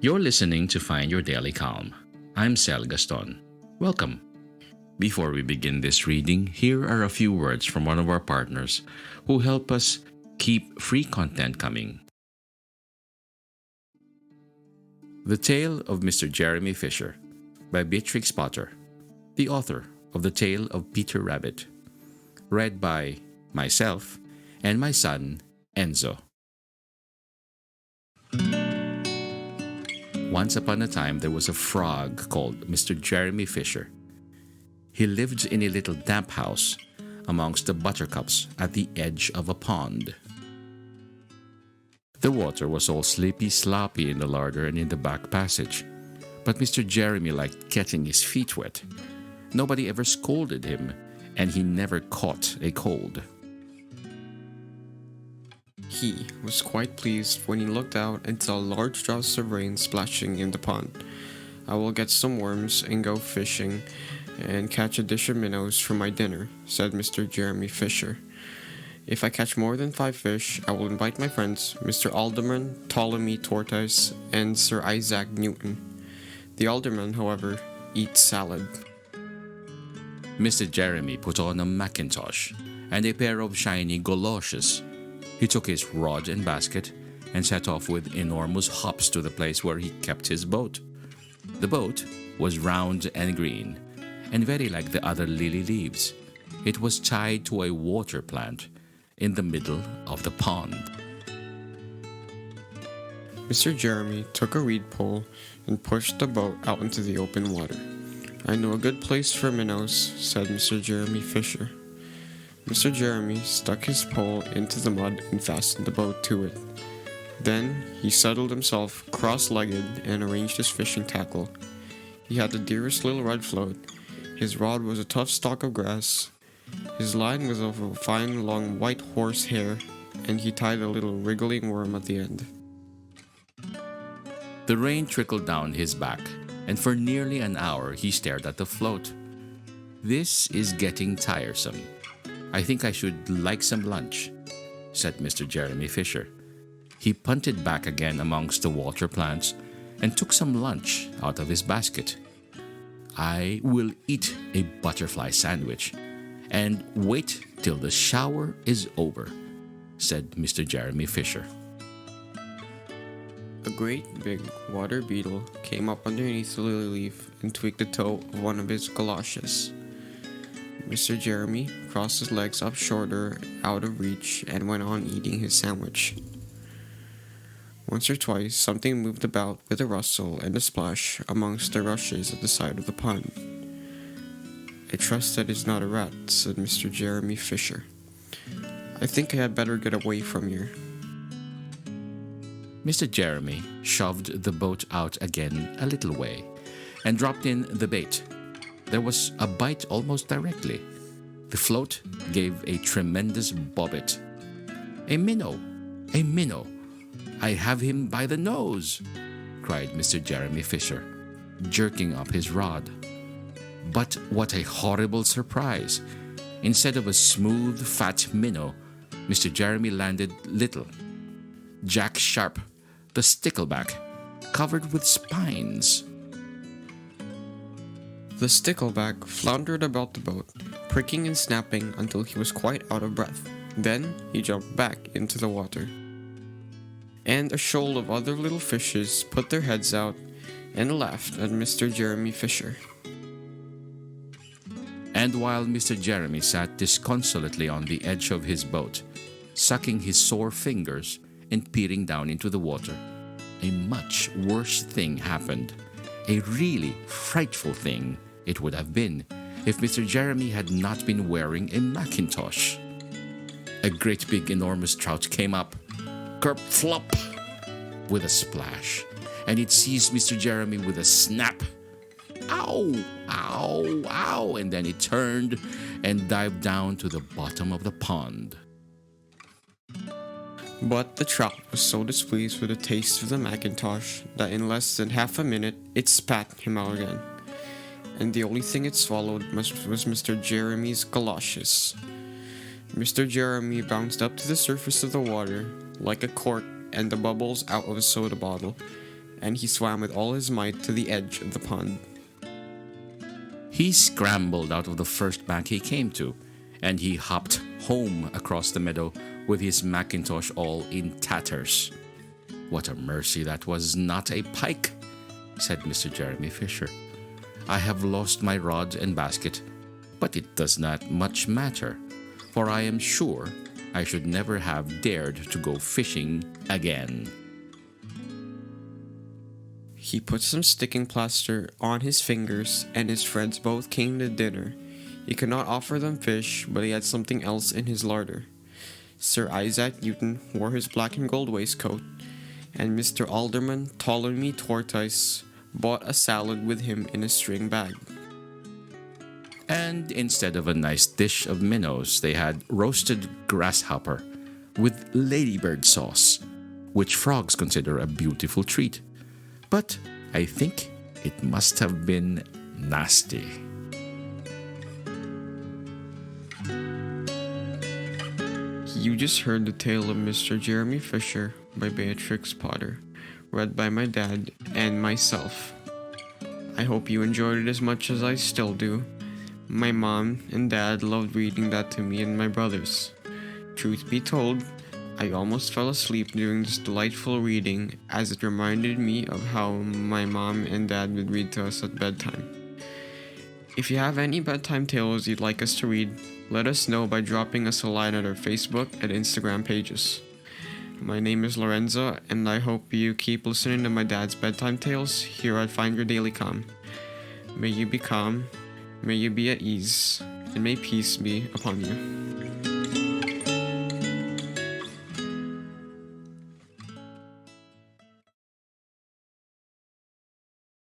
You're listening to Find Your Daily Calm. I'm Sel Gaston. Welcome. Before we begin this reading, here are a few words from one of our partners who help us keep free content coming. The Tale of Mr. Jeremy Fisher by Beatrix Potter, the author of The Tale of Peter Rabbit, read by myself and my son, Enzo. Once upon a time, there was a frog called Mr. Jeremy Fisher. He lived in a little damp house amongst the buttercups at the edge of a pond. The water was all sleepy sloppy in the larder and in the back passage, but Mr. Jeremy liked getting his feet wet. Nobody ever scolded him, and he never caught a cold. He was quite pleased when he looked out and saw large drops of rain splashing in the pond. "I will get some worms and go fishing and catch a dish of minnows for my dinner," said Mr. Jeremy Fisher. "If I catch more than 5 fish, I will invite my friends, Mr. Alderman, Ptolemy Tortoise, and Sir Isaac Newton. The alderman, however, eats salad." Mr. Jeremy put on a mackintosh and a pair of shiny goloshes. He took his rod and basket and set off with enormous hops to the place where he kept his boat. The boat was round and green, and very like the other lily leaves. It was tied to a water plant in the middle of the pond. Mr. Jeremy took a reed pole and pushed the boat out into the open water. "I know a good place for minnows," said Mr. Jeremy Fisher. Mr. Jeremy stuck his pole into the mud and fastened the boat to it. Then he settled himself cross-legged and arranged his fishing tackle. He had the dearest little red float. His rod was a tough stalk of grass. His line was of a fine long white horse hair, and he tied a little wriggling worm at the end. The rain trickled down his back, and for nearly an hour he stared at the float. "This is getting tiresome. I think I should like some lunch," said Mr. Jeremy Fisher. He punted back again amongst the water plants and took some lunch out of his basket. "I will eat a butterfly sandwich and wait till the shower is over," said Mr. Jeremy Fisher. A great big water beetle came up underneath the lily leaf and tweaked the toe of one of his galoshes. Mr. Jeremy crossed his legs up shorter, out of reach, and went on eating his sandwich. Once or twice, something moved about with a rustle and a splash amongst the rushes at the side of the pond. "I trust that it's not a rat," said Mr. Jeremy Fisher. "I think I had better get away from here." Mr. Jeremy shoved the boat out again a little way and dropped in the bait. There was a bite almost directly. The float gave a tremendous bobbit. "A minnow! A minnow! I have him by the nose!" cried Mr. Jeremy Fisher, jerking up his rod. But what a horrible surprise! Instead of a smooth, fat minnow, Mr. Jeremy landed little Jack Sharp, the stickleback, covered with spines. The stickleback floundered about the boat, pricking and snapping until he was quite out of breath. Then he jumped back into the water. And a shoal of other little fishes put their heads out and laughed at Mr. Jeremy Fisher. And while Mr. Jeremy sat disconsolately on the edge of his boat, sucking his sore fingers and peering down into the water, a much worse thing happened. A really frightful thing it would have been if Mr. Jeremy had not been wearing a mackintosh. A great big enormous trout came up, kerplop, with a splash, and it seized Mr. Jeremy with a snap. "Ow! Ow! Ow!" And then it turned and dived down to the bottom of the pond. But the trout was so displeased with the taste of the mackintosh that in less than half a minute it spat him out again. And the only thing it swallowed was Mr. Jeremy's galoshes. Mr. Jeremy bounced up to the surface of the water like a cork and the bubbles out of a soda bottle, and he swam with all his might to the edge of the pond. He scrambled out of the first bank he came to, and he hopped home across the meadow with his mackintosh all in tatters. "What a mercy that was not a pike," said Mr. Jeremy Fisher. "I have lost my rod and basket, but it does not much matter, for I am sure I should never have dared to go fishing again." He put some sticking plaster on his fingers, and his friends both came to dinner. He could not offer them fish, but he had something else in his larder. Sir Isaac Newton wore his black and gold waistcoat, and Mr. Alderman Ptolemy Tortoise bought a salad with him in a string bag. And instead of a nice dish of minnows, they had roasted grasshopper with ladybird sauce, which frogs consider a beautiful treat. But I think it must have been nasty. You just heard the tale of Mr. Jeremy Fisher by Beatrix Potter, read by my dad and myself. I hope you enjoyed it as much as I still do. My mom and dad loved reading that to me and my brothers. Truth be told, I almost fell asleep during this delightful reading, as it reminded me of how my mom and dad would read to us at bedtime. If you have any bedtime tales you'd like us to read, let us know by dropping us a line at our Facebook and Instagram pages. My name is Lorenzo, and I hope you keep listening to my dad's bedtime tales here at Find Your Daily Calm. May you be calm, may you be at ease, and may peace be upon you.